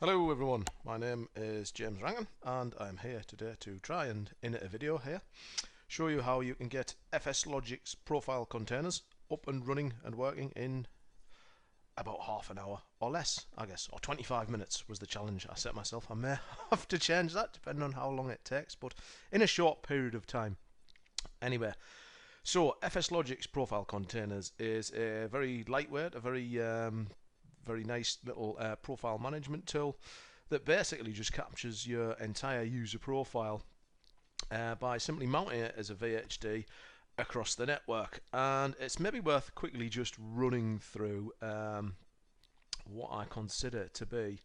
Hello everyone, my name is James Rangan and I'm here today to try and in a video here show you how you can get FSLogix Profile Containers up and running and working in about half an hour or less, I guess, or 25 minutes was the challenge I set myself. I may have to change that depending on how long it takes, but in a short period of time. Anyway, so FSLogix Profile Containers is a very lightweight, a very nice little profile management tool that basically just captures your entire user profile by simply mounting it as a VHD across the network. And it's maybe worth quickly just running through what I consider to be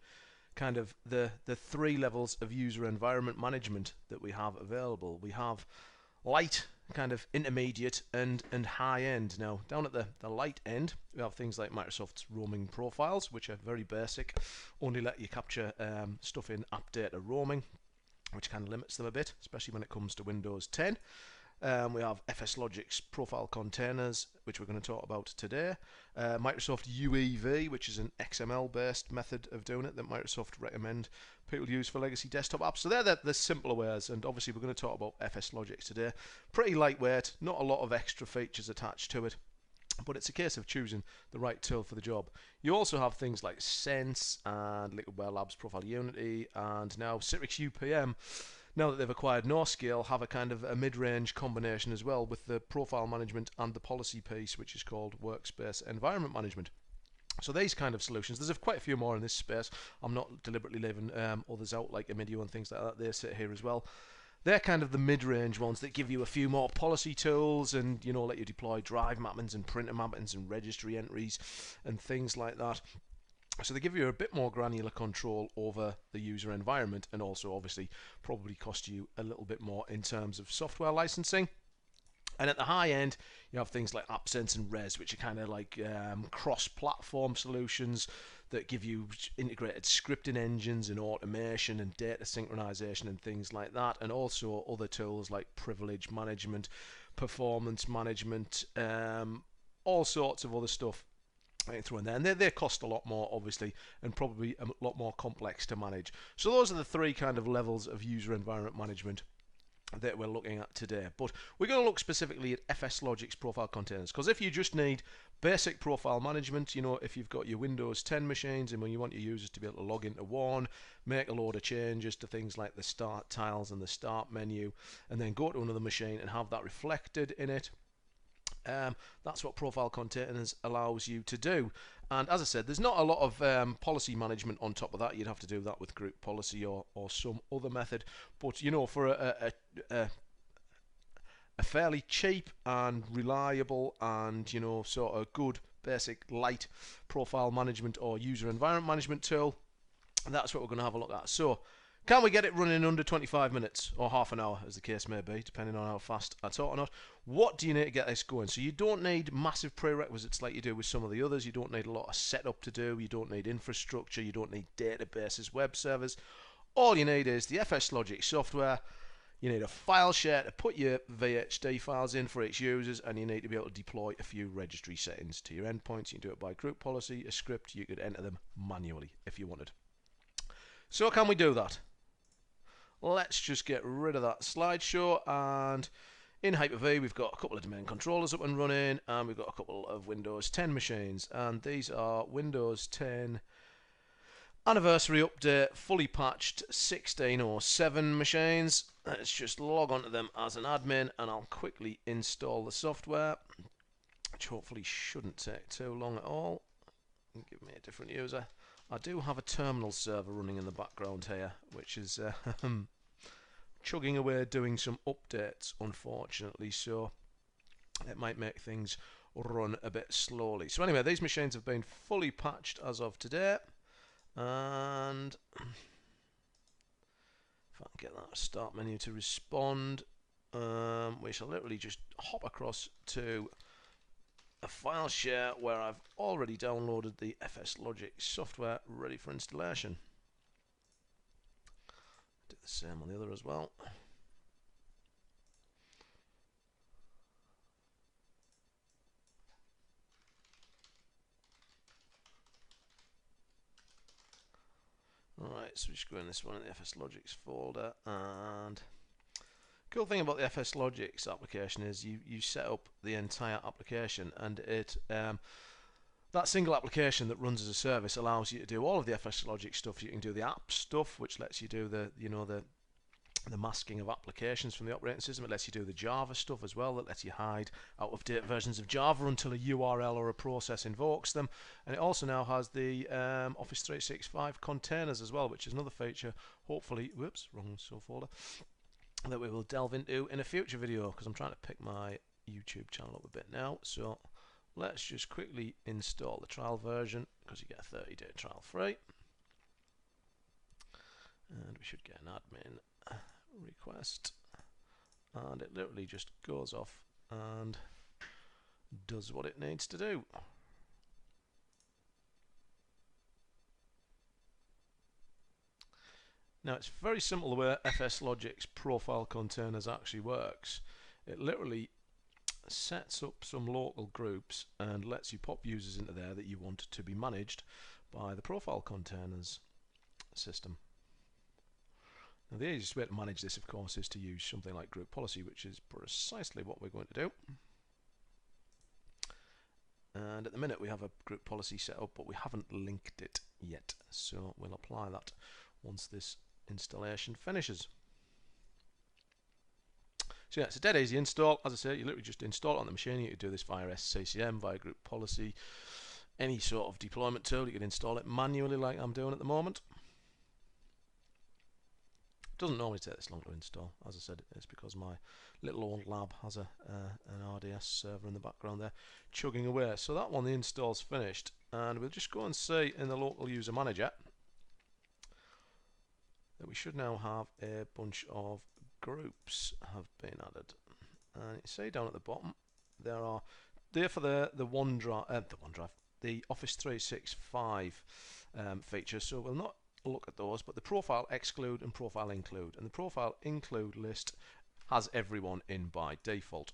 kind of the three levels of user environment management that we have available. We have light, kind of intermediate, and high end. Now, down at the light end, we have things like Microsoft's roaming profiles, which are very basic, only let you capture stuff in app data roaming, which kind of limits them a bit, especially when it comes to Windows 10. We have FSLogix Profile Containers, which we're going to talk about today. Microsoft UEV, which is an XML-based method of doing it that Microsoft recommend people use for legacy desktop apps. So they're the simpler ways, and obviously we're going to talk about FSLogix today. Pretty lightweight, not a lot of extra features attached to it, but it's a case of choosing the right tool for the job. You also have things like Sense and Liquidware Labs Profile Unity, and now Citrix UPM, now that they've acquired NoScale, have a kind of a mid-range combination as well with the profile management and the policy piece, which is called Workspace Environment Management. So these kind of solutions, there's quite a few more in this space. I'm not deliberately leaving others out like Amidio and things like that. They sit here as well. They're kind of the mid-range ones that give you a few more policy tools and, you know, let you deploy drive mappings and printer mappings and registry entries and things like that. So they give you a bit more granular control over the user environment, and also obviously probably cost you a little bit more in terms of software licensing. And at the high end, you have things like AppSense and Res, which are kind of like cross-platform solutions that give you integrated scripting engines and automation and data synchronization and things like that, and also other tools like privilege management, performance management, all sorts of other stuff through in there, and they cost a lot more obviously and probably a lot more complex to manage. So those are the three kind of levels of user environment management that we're looking at today. But we're going to look specifically at FSLogix Profile Containers, because if you just need basic profile management, you know, if you've got your Windows 10 machines and when you want your users to be able to log into one, make a load of changes to things like the start tiles and the start menu, and then go to another machine and have that reflected in it, that's what Profile Containers allows you to do. And as I said, there's not a lot of policy management on top of that. You'd have to do that with group policy or some other method. But you know, for a fairly cheap and reliable and, you know, sort of good basic light profile management or user environment management tool, that's what we're going to have a look at. So can we get it running in under 25 minutes or half an hour, as the case may be, depending on how fast I talk or not? What do you need to get this going? So you don't need massive prerequisites like you do with some of the others. You don't need a lot of setup to do. You don't need infrastructure. You don't need databases, web servers. All you need is the FSLogix software. You need a file share to put your VHD files in for its users, and you need to be able to deploy a few registry settings to your endpoints. You can do it by group policy, a script. You could enter them manually if you wanted. So can we do that? Let's just get rid of that slideshow, and in Hyper-V we've got a couple of domain controllers up and running, and we've got a couple of Windows 10 machines, and these are Windows 10 Anniversary Update fully patched 1607 machines. Let's just log onto them as an admin and I'll quickly install the software, which hopefully shouldn't take too long at all. Give me a different user. I do have a terminal server running in the background here, which is chugging away doing some updates, unfortunately, so it might make things run a bit slowly. So anyway, these machines have been fully patched as of today, and if I can get that start menu to respond, we shall literally just hop across to a file share where I've already downloaded the FSLogix software ready for installation. Do the same on the other as well. Right, so we just go in this one in the FSLogix folder, and cool thing about the FSLogix application is you set up the entire application, and it that single application that runs as a service allows you to do all of the FSLogix stuff. You can do the app stuff, which lets you do the the masking of applications from the operating system. It lets you do the Java stuff as well. That lets you hide out-of-date versions of Java until a URL or a process invokes them. And it also now has the Office 365 containers as well, which is another feature, hopefully, whoops, wrong subfolder, that we will delve into in a future video, because I'm trying to pick my YouTube channel up a bit now. So let's just quickly install the trial version, because you get a 30-day trial free. And we should get an admin request, and it literally just goes off and does what it needs to do. Now, it's very simple the way FSLogix Profile Containers actually works. It literally sets up some local groups and lets you pop users into there that you want to be managed by the Profile Containers system. Now, the easiest way to manage this, of course, is to use something like group policy, which is precisely what we're going to do. And at the minute we have a group policy set up, but we haven't linked it yet, so we'll apply that once this installation finishes. So yeah, it's a dead easy install. As I say, you literally just install it on the machine. You can do this via SCCM, via group policy, any sort of deployment tool. You can install it manually like I'm doing at the moment. Doesn't normally take this long to install. As I said, it's because my little old lab has an RDS server in the background there chugging away. So that one, the install's finished, and we'll just go and see in the local user manager that we should now have a bunch of groups have been added. And you see down at the bottom there are for the OneDrive, the Office 365 features. So we'll not look at those, but the profile exclude and profile include, and the profile include list has everyone in by default.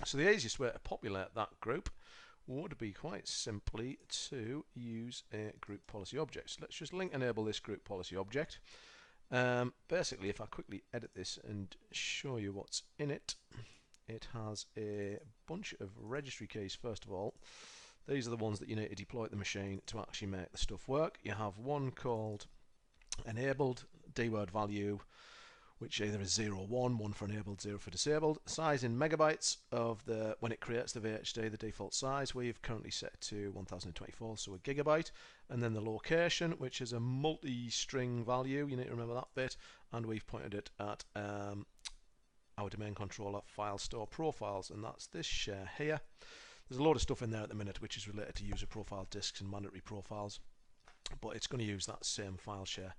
So the easiest way to populate that group would be quite simply to use a group policy object. So let's just link enable this group policy object. Basically, if I quickly edit this and show you what's in it, it has a bunch of registry keys. First of all, these are the ones that you need to deploy at the machine to actually make the stuff work. You have one called enabled, dword value, which either is 0 or 1, 1 for enabled, 0 for disabled. Size in megabytes of when it creates the VHD, the default size we've currently set to 1024, so a gigabyte. And then the location, which is a multi-string value, you need to remember that bit, and we've pointed it at our domain controller file store profiles, and that's this share here. There's a load of stuff in there at the minute which is related to user profile disks and mandatory profiles, but it's going to use that same file share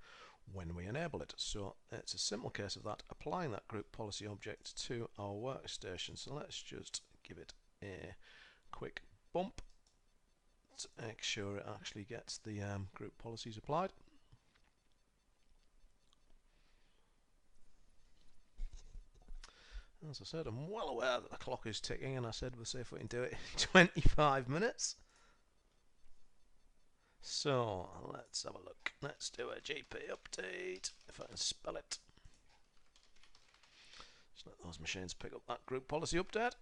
when we enable it. So it's a simple case of that, applying that group policy object to our workstation. So let's just give it a quick bump to make sure it actually gets the group policies applied. As I said, I'm well aware that the clock is ticking, and I said we'll see if we can do it in 25 minutes. So let's have a look. Let's do a GP update, if I can spell it. Just let those machines pick up that group policy update.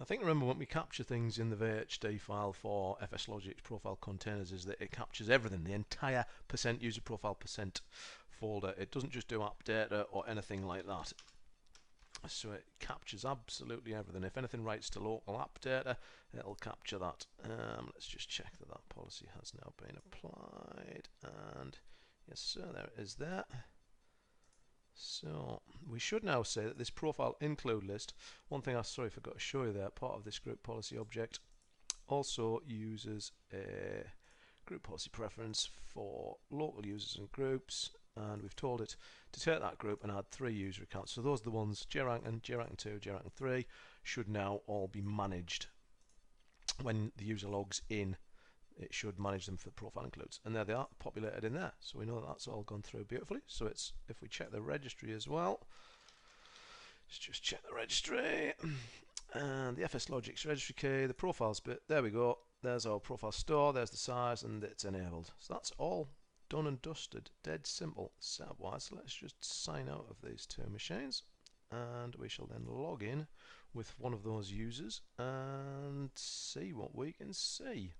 I think remember when we capture things in the VHD file for FSLogix Profile Containers is that it captures everything, the entire %user profile % folder. It doesn't just do app data or anything like that. So it captures absolutely everything. If anything writes to local app data, it'll capture that. Let's just check that that policy has now been applied. And yes, sir, there it is there. So we should now say that this profile include list, one thing I forgot to show you there, part of this group policy object also uses a group policy preference for local users and groups, and we've told it to take that group and add 3 user accounts. So those are the ones, JRankin, JRankin 2, JRankin 3 should now all be managed. When the user logs in, it should manage them for profile includes, and there they are, populated in there. So we know that's all gone through beautifully. So it's, if we check the registry as well, let's just check the registry. And the FSLogix registry key, the profiles bit, there we go. There's our profile store, there's the size, and it's enabled. So that's all done and dusted. Dead simple setup wise. So let's just sign out of these two machines, and we shall then log in with one of those users and see what we can see.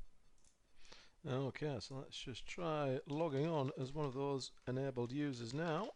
Okay, so let's just try logging on as one of those enabled users now.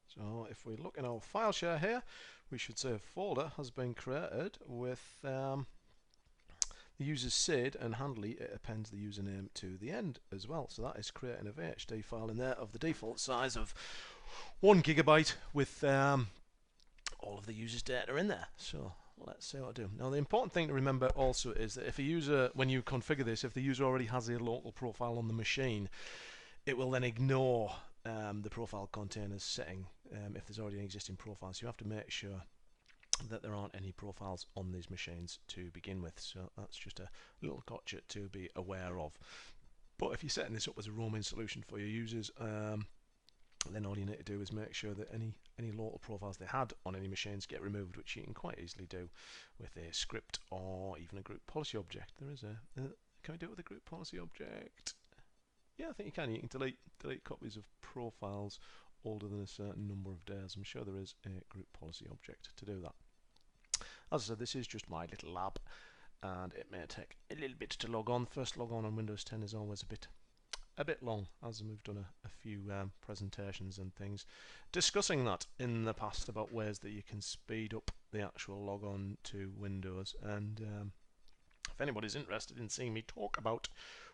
So if we look in our file share here, we should see a folder has been created with the user's SID, and handily it appends the username to the end as well. So that is creating a VHD file in there of the default size of 1 GB with all of the user's data in there. So let's see what I do. Now the important thing to remember also is that if a user, when you configure this, if the user already has a local profile on the machine, it will then ignore the profile containers setting if there's already an existing profile. So you have to make sure that there aren't any profiles on these machines to begin with. So that's just a little gotcha to be aware of. But if you're setting this up as a roaming solution for your users, then all you need to do is make sure that any local profiles they had on any machines get removed, which you can quite easily do with a script or even a group policy object. There is a can we do it with a group policy object? Yeah, I think you can. You can delete copies of profiles older than a certain number of days. I'm sure there is a group policy object to do that. As I said, this is just my little lab, and it may take a little bit to log on. First log on Windows 10 is always a bit long, as we've done a few presentations and things discussing that in the past about ways that you can speed up the actual log on to Windows. And if anybody's interested in seeing me talk about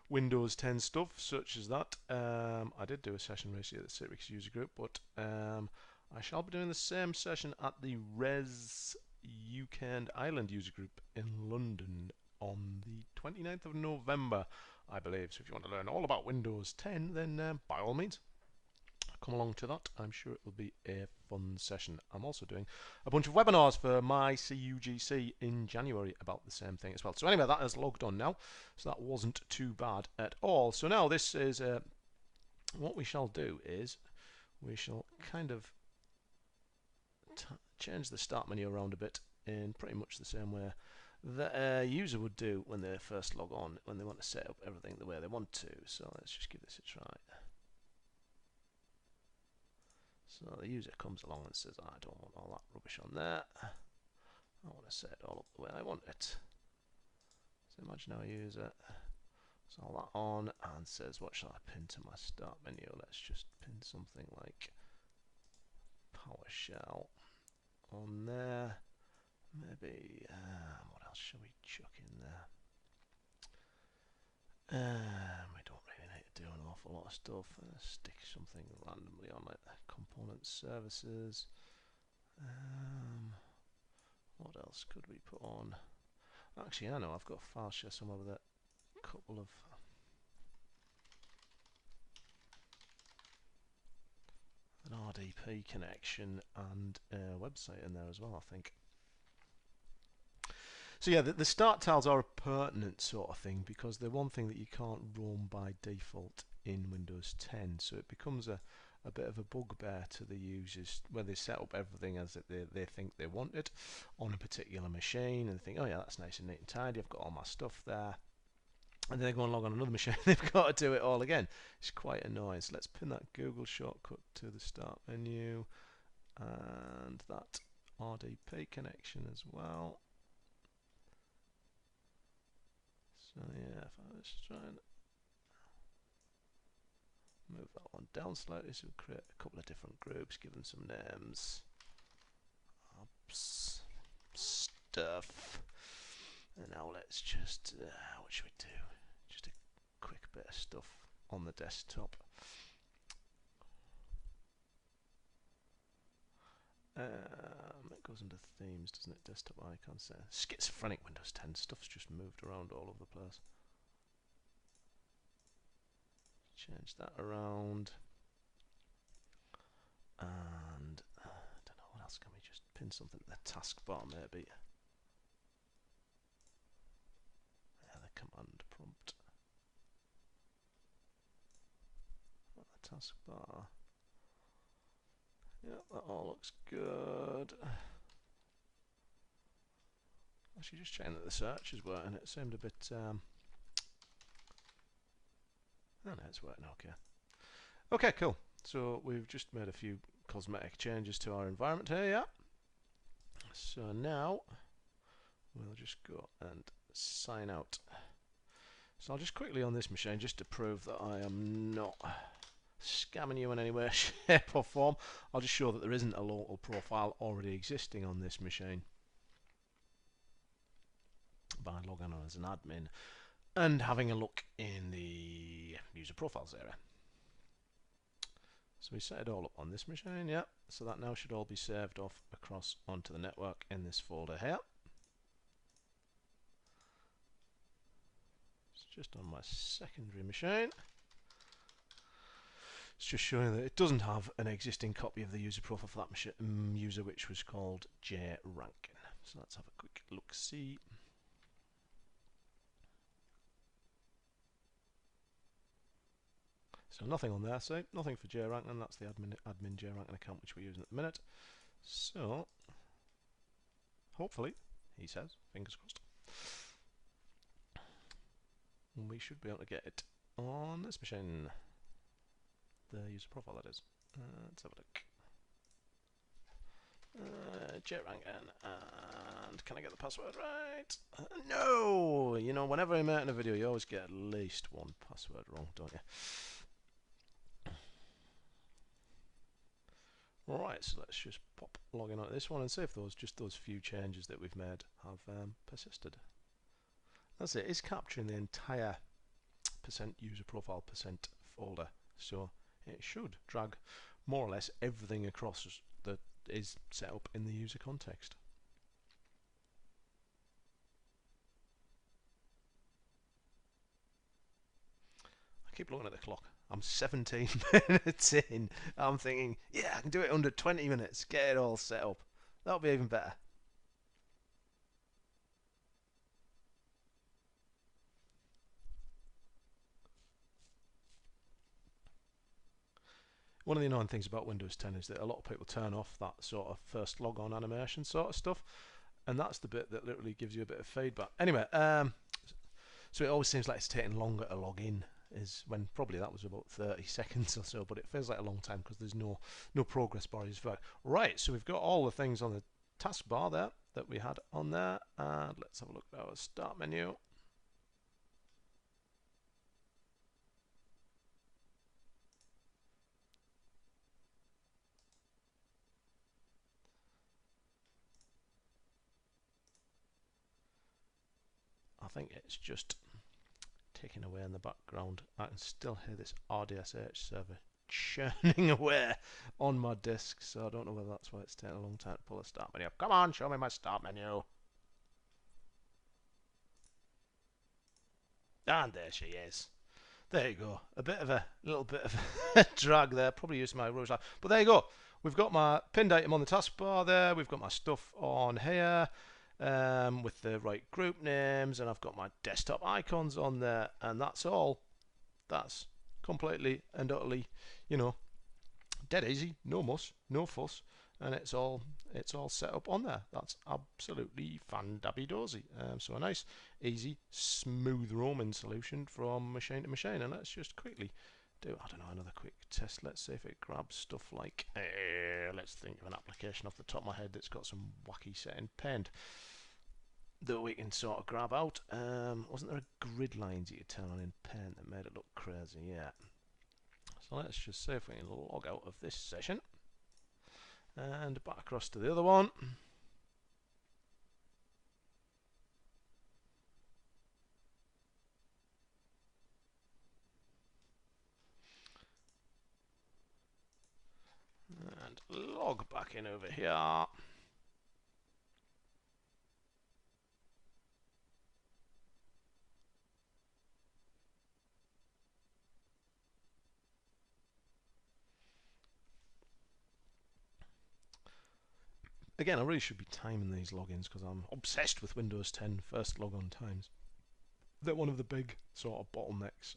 Windows 10 stuff such as that, I did do a session recently at the Citrix user group, but I shall be doing the same session at the Res UK and Ireland user group in London on the 29th of November, I believe. So if you want to learn all about Windows 10, then by all means, come along to that. I'm sure it will be a fun session. I'm also doing a bunch of webinars for my CUGC in January about the same thing as well. So anyway, that is logged on now, so that wasn't too bad at all. So now this is what we shall do is we shall kind of change the start menu around a bit in pretty much the same way that a user would do when they first log on, when they want to set up everything the way they want to. So let's just give this a try. So the user comes along and says, I don't want all that rubbish on there. I want to set it all up the way I want it. So imagine our user puts all that on and says, what shall I pin to my start menu? Let's just pin something like PowerShell on there. Maybe, what else shall we chuck in there? We don't really need to do an awful lot of stuff. Stick something randomly on like component services. What else could we put on? Actually, I know I've got file share somewhere with a couple of an RDP connection and a website in there as well, I think. So yeah, the start tiles are a pertinent sort of thing because they're one thing that you can't roam by default in Windows 10. So it becomes a bit of a bugbear to the users when they set up everything as they think they want it on a particular machine, and they think, oh yeah, that's nice and neat and tidy, I've got all my stuff there. And then they go and log on another machine, they've got to do it all again. It's quite annoying. So let's pin that Google shortcut to the start menu and that RDP connection as well. So yeah, if I was trying to move that one down slightly, so we'll create a couple of different groups, give them some names. Ops, stuff. And now let's just, what should we do? Just a quick bit of stuff on the desktop. It goes into themes, doesn't it? Desktop icons there. Schizophrenic Windows 10 stuff's just moved around all over the place. Change that around. And I don't know, what else can we just pin something to the taskbar maybe? Yeah, the command prompt. taskbar. Yeah, that all looks good. Actually, just checking that the search is working. It seemed a bit. Oh no, it's working okay. Okay, cool. So we've just made a few cosmetic changes to our environment here. Yeah. So now we'll just go and sign out. So I'll just quickly on this machine, just to prove that I am not scamming you in any way, shape or form, I'll just show that there isn't a local profile already existing on this machine by logging on as an admin and having a look in the user profiles area. So we set it all up on this machine, yeah, so that now should all be saved off across onto the network in this folder here. It's just on my secondary machine. It's just showing that it doesn't have an existing copy of the user profile for that user, which was called J Rankin. So let's have a quick look-see. So nothing on there, so nothing for J Rankin. That's the admin J Rankin account which we're using at the minute. So hopefully, he says, fingers crossed, we should be able to get it on this machine. The user profile, that is. Let's have a look. J Rankin, and can I get the password right? No! You know, whenever I'm making a video, you always get at least one password wrong, don't you? Right, so let's just pop login onto this one and see if those few changes that we've made have persisted. That's it. It's capturing the entire %user profile folder, so it should drag more or less everything across that is set up in the user context. I keep looking at the clock. I'm 17 minutes in. I'm thinking, yeah, I can do it under 20 minutes. Get it all set up. That'll be even better. One of the annoying things about Windows 10 is that a lot of people turn off that sort of first log on animation sort of stuff, and that's the bit that literally gives you a bit of feedback. Anyway, so it always seems like it's taking longer to log in, is when probably that was about 30 seconds or so, but it feels like a long time because there's no progress bar. Right, so we've got all the things on the taskbar there that we had on there, and let's have a look at our start menu. I think it's just ticking away in the background. I can still hear this RDSH server churning away on my disk, so I don't know whether that's why it's taking a long time to pull a start menu up. Come on, show me my start menu. And there she is. There you go. A little bit of a drag there. Probably using my rouge line. But there you go. We've got my pinned item on the taskbar there. We've got my stuff on here. With the right group names, and I've got my desktop icons on there, and that's all. That's completely and utterly, you know, dead easy, no muss, no fuss, and it's all set up on there. That's absolutely fan-dabby-dozy. So a nice, easy, smooth roaming solution from machine to machine. And let's just quickly do, I don't know, another quick test. Let's see if it grabs stuff like, let's think of an application off the top of my head that's got some wacky setting penned that we can sort of grab out. Wasn't there a grid lines you could turn on in Paint that made it look crazy? Yeah. So let's just see if we can log out of this session and back across to the other one. And log back in over here. Again, I really should be timing these logins because I'm obsessed with Windows 10 first logon times. They're one of the big sort of bottlenecks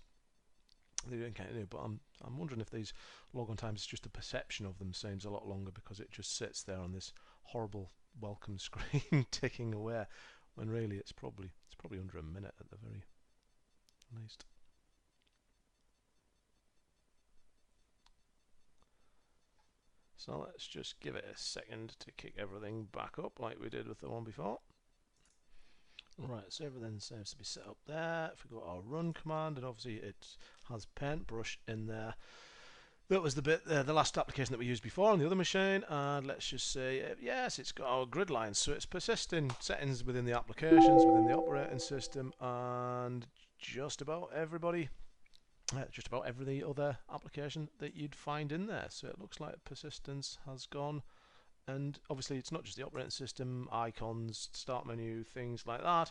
they do continue, but I'm wondering if these logon times, it's just the perception of them seems a lot longer because it just sits there on this horrible welcome screen ticking away, when really it's probably under a minute at the very least. So let's just give it a second to kick everything back up like we did with the one before. Right, so everything seems to be set up there. If we go to our run command, and obviously it has paintbrush in there. That was the bit, the last application that we used before on the other machine, and let's just say, yes, it's got our grid lines, so it's persisting settings within the applications, within the operating system, and just about every other application that you'd find in there. So it looks like persistence has gone, and obviously it's not just the operating system, icons, start menu, things like that.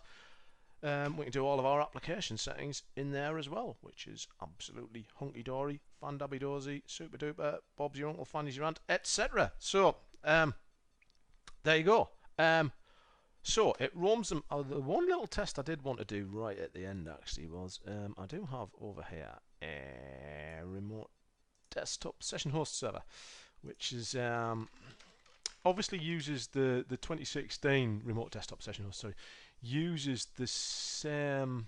We can do all of our application settings in there as well, which is absolutely hunky-dory, fan-dabby-dozy, super-duper, Bob's your uncle, Fanny's your aunt, etc. So, there you go. So, it roams them. The one little test I did want to do right at the end, actually, was I do have over here a remote desktop session host server, which is obviously uses the 2016 remote desktop session host, sorry, uses the same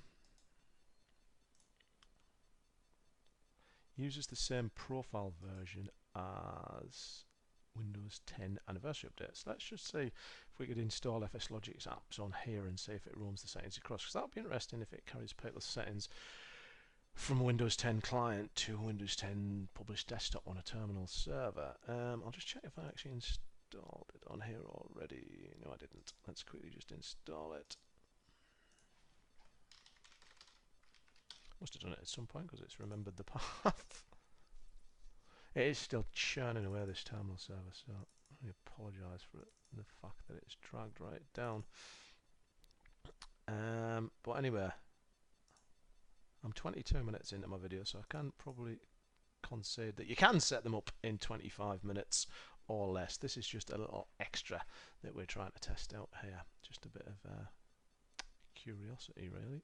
profile version as Windows 10 anniversary updates. Let's just see if we could install FSLogix apps on here and see if it roams the settings across, because that would be interesting if it carries people's settings from Windows 10 client to Windows 10 published desktop on a terminal server. I'll just check if I actually installed it on here already. No, I didn't. Let's quickly just install it. Must have done it at some point because it's remembered the path. It is still churning away, this terminal server, so I apologise for it, the fact that it's dragged right down. But anyway, I'm 22 minutes into my video, so I can probably concede that you can set them up in 25 minutes or less. This is just a little extra that we're trying to test out here. Just a bit of curiosity, really.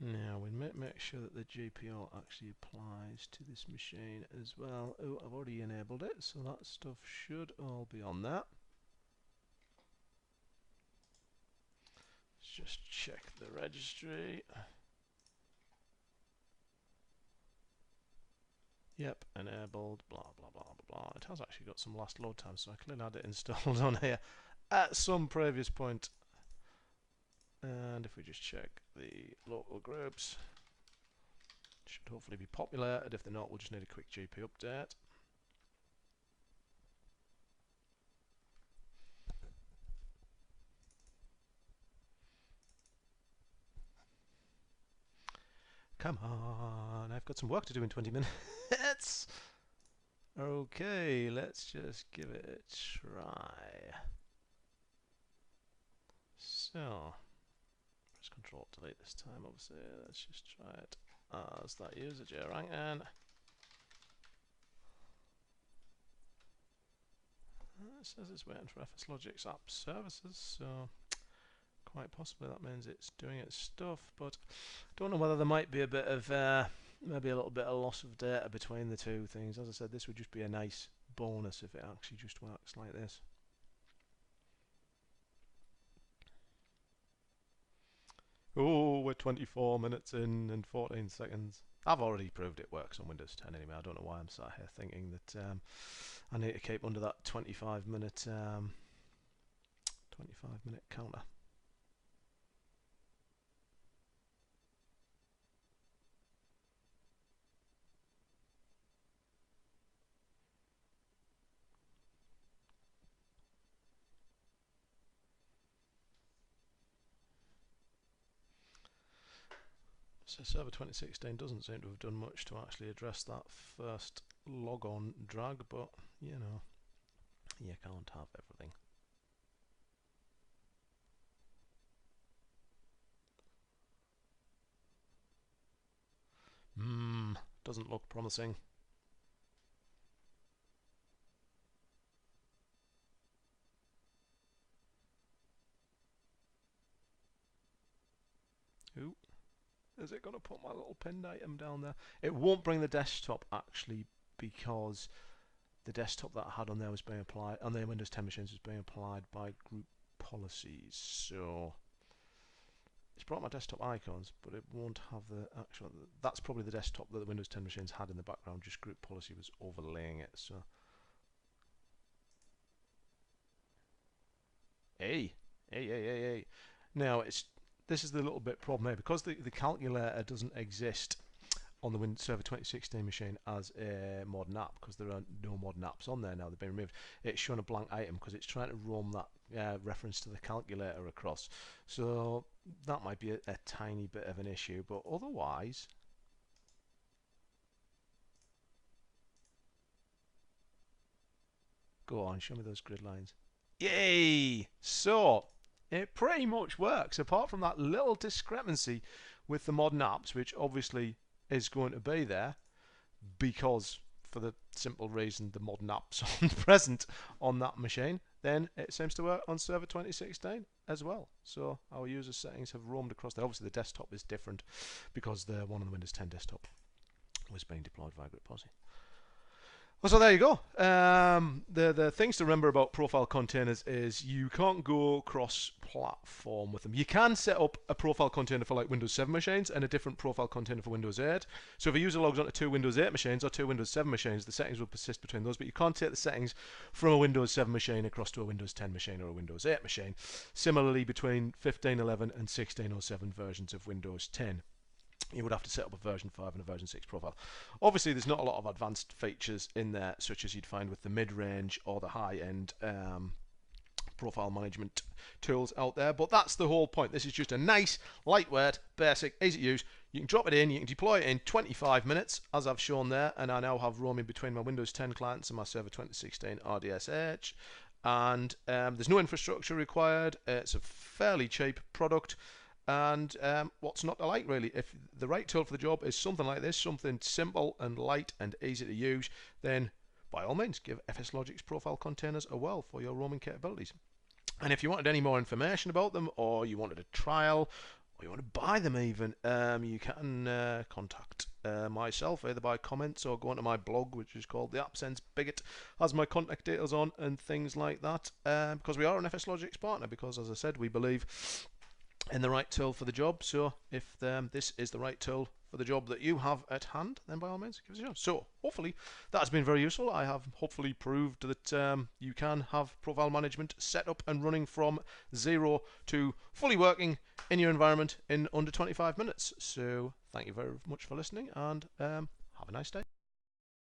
Now we make sure that the GPO actually applies to this machine as well. Oh, I've already enabled it, so that stuff should all be on there. Let's just check the registry. Yep, enabled, blah blah blah blah blah. It has actually got some last load time, so I clearly had it installed on here at some previous point. And if we just check the local groups, it should hopefully be populated. If they're not, we'll just need a quick GP update. Come on, I've got some work to do in 20 minutes. Okay, let's just give it a try. So, press Control Delete this time, obviously. Let's just try it as that user, JRangan. It says it's waiting for FSLogix app services, so quite possibly that means it's doing its stuff, but don't know whether there might be a bit of maybe a little bit of loss of data between the two things. As I said, this would just be a nice bonus if it actually just works like this. Oh, we're 24 minutes in and 14 seconds. I've already proved it works on Windows 10 anyway. I don't know why I'm sat here thinking that I need to keep under that 25-minute counter. So Server 2016 doesn't seem to have done much to actually address that first logon drag, but you know, you can't have everything. doesn't look promising. Ooh. Is it going to put my little pinned item down there? It won't bring the desktop actually, because the desktop that I had on there was being applied, on the Windows 10 machines was being applied by group policies. So it's brought my desktop icons, but it won't have the actual. That's probably the desktop that the Windows 10 machines had in the background. Just group policy was overlaying it. So hey. Now this is the little bit problem here, because the calculator doesn't exist on the Windows Server 2016 machine as a modern app, because there are no modern apps on there now. They've been removed. It's showing a blank item because it's trying to roam that reference to the calculator across. So that might be a tiny bit of an issue, but otherwise, go on, show me those grid lines. Yay! So it pretty much works, apart from that little discrepancy with the modern apps, which obviously is going to be there, because for the simple reason the modern apps aren't present on that machine. Then it seems to work on Server 2016 as well. So our user settings have roamed across there. Obviously the desktop is different because the one on the Windows 10 desktop was being deployed via group policy. Well, so there you go. The things to remember about profile containers is you can't go cross-platform with them. You can set up a profile container for like Windows 7 machines and a different profile container for Windows 8. So if a user logs onto two Windows 8 machines or two Windows 7 machines, the settings will persist between those, but you can't take the settings from a Windows 7 machine across to a Windows 10 machine or a Windows 8 machine. Similarly, between 15.11 and 16.07 versions of Windows 10. You would have to set up a version 5 and a version 6 profile. Obviously, there's not a lot of advanced features in there, such as you'd find with the mid-range or the high-end profile management tools out there, but that's the whole point. This is just a nice, lightweight, basic, easy to use. You can drop it in, you can deploy it in 25 minutes, as I've shown there, and I now have roaming between my Windows 10 clients and my Server 2016 RDSH, and there's no infrastructure required. It's a fairly cheap product. And what's not to like, really? If the right tool for the job is something like this, something simple and light and easy to use, then by all means give FSLogix Profile Containers a whirl for your roaming capabilities. And if you wanted any more information about them, or you wanted a trial, or you want to buy them even, you can contact myself either by comments or go onto my blog, which is called The App Sense Bigot, has my contact details on and things like that, because we are an FSLogix partner, because as I said, we believe in the right tool for the job. So if this is the right tool for the job that you have at hand, then by all means give us a shot. So hopefully that has been very useful. I have hopefully proved that you can have profile management set up and running from zero to fully working in your environment in under 25 minutes. So thank you very much for listening, and have a nice day.